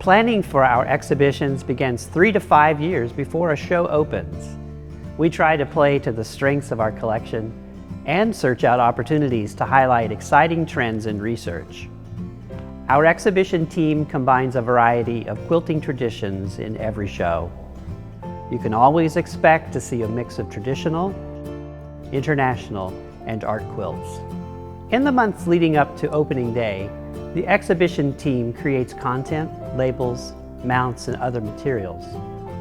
Planning for our exhibitions begins 3 to 5 years before a show opens. We try to play to the strengths of our collection and search out opportunities to highlight exciting trends in research. Our exhibition team combines a variety of quilting traditions in every show. You can always expect to see a mix of traditional, international, and art quilts. In the months leading up to opening day, the exhibition team creates content, labels, mounts, and other materials.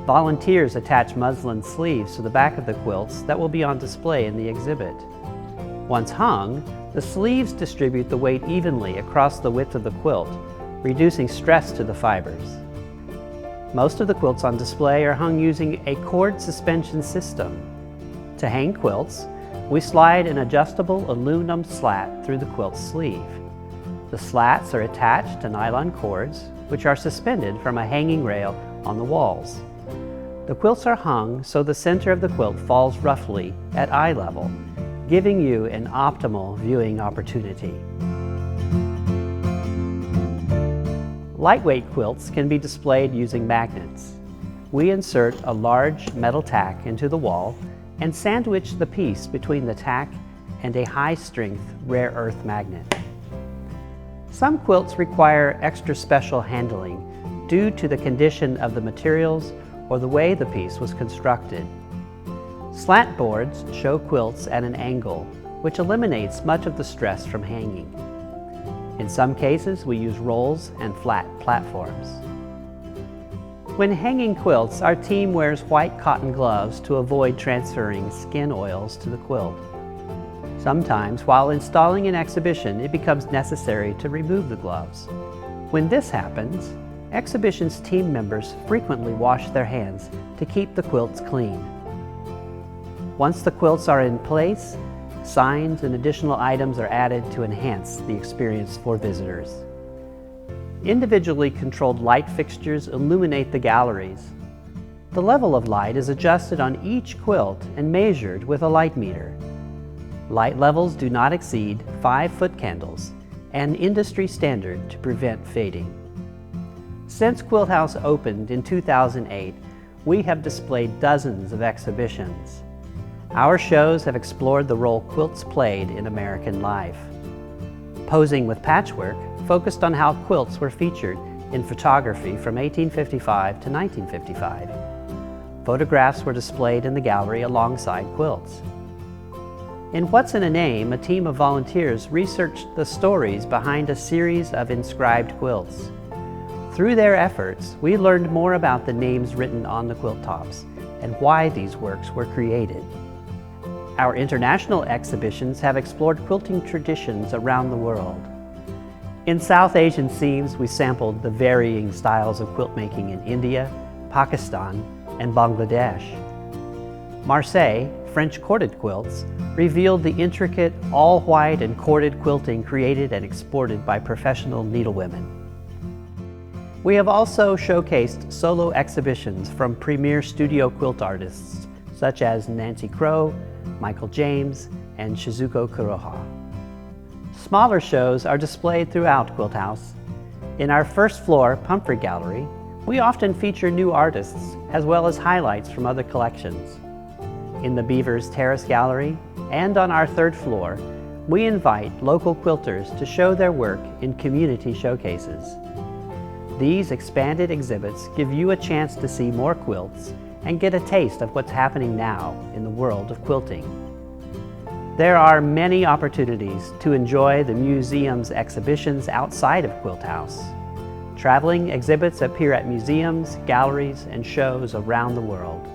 Volunteers attach muslin sleeves to the back of the quilts that will be on display in the exhibit. Once hung, the sleeves distribute the weight evenly across the width of the quilt, reducing stress to the fibers. Most of the quilts on display are hung using a cord suspension system. To hang quilts, we slide an adjustable aluminum slat through the quilt sleeve. The slats are attached to nylon cords, which are suspended from a hanging rail on the walls. The quilts are hung so the center of the quilt falls roughly at eye level, giving you an optimal viewing opportunity. Lightweight quilts can be displayed using magnets. We insert a large metal tack into the wall and sandwich the piece between the tack and a high-strength rare earth magnet. Some quilts require extra special handling due to the condition of the materials or the way the piece was constructed. Slant boards show quilts at an angle, which eliminates much of the stress from hanging. In some cases, we use rolls and flat platforms. When hanging quilts, our team wears white cotton gloves to avoid transferring skin oils to the quilt. Sometimes, while installing an exhibition, it becomes necessary to remove the gloves. When this happens, exhibitions team members frequently wash their hands to keep the quilts clean. Once the quilts are in place, signs and additional items are added to enhance the experience for visitors. Individually controlled light fixtures illuminate the galleries. The level of light is adjusted on each quilt and measured with a light meter. Light levels do not exceed 5-foot candles, an industry standard to prevent fading. Since Quilt House opened in 2008, we have displayed dozens of exhibitions. Our shows have explored the role quilts played in American life. Posing with Patchwork focused on how quilts were featured in photography from 1855 to 1955. Photographs were displayed in the gallery alongside quilts. In What's in a Name, a team of volunteers researched the stories behind a series of inscribed quilts. Through their efforts, we learned more about the names written on the quilt tops and why these works were created. Our international exhibitions have explored quilting traditions around the world. In South Asian seams, we sampled the varying styles of quilt making in India, Pakistan, and Bangladesh. Marseille, French corded quilts, revealed the intricate, all-white and corded quilting created and exported by professional needlewomen. We have also showcased solo exhibitions from premier studio quilt artists such as Nancy Crow, Michael James, and Shizuko Kuroha. Smaller shows are displayed throughout Quilt House. In our first floor Pumphrey Gallery, we often feature new artists as well as highlights from other collections. In the Beavers Terrace Gallery and on our third floor, we invite local quilters to show their work in community showcases. These expanded exhibits give you a chance to see more quilts and get a taste of what's happening now in the world of quilting. There are many opportunities to enjoy the museum's exhibitions outside of Quilt House. Traveling exhibits appear at museums, galleries, and shows around the world.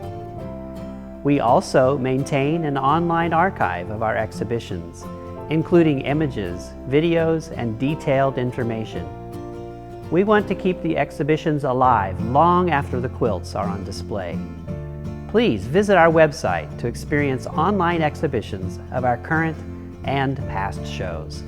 We also maintain an online archive of our exhibitions, including images, videos, and detailed information. We want to keep the exhibitions alive long after the quilts are on display. Please visit our website to experience online exhibitions of our current and past shows.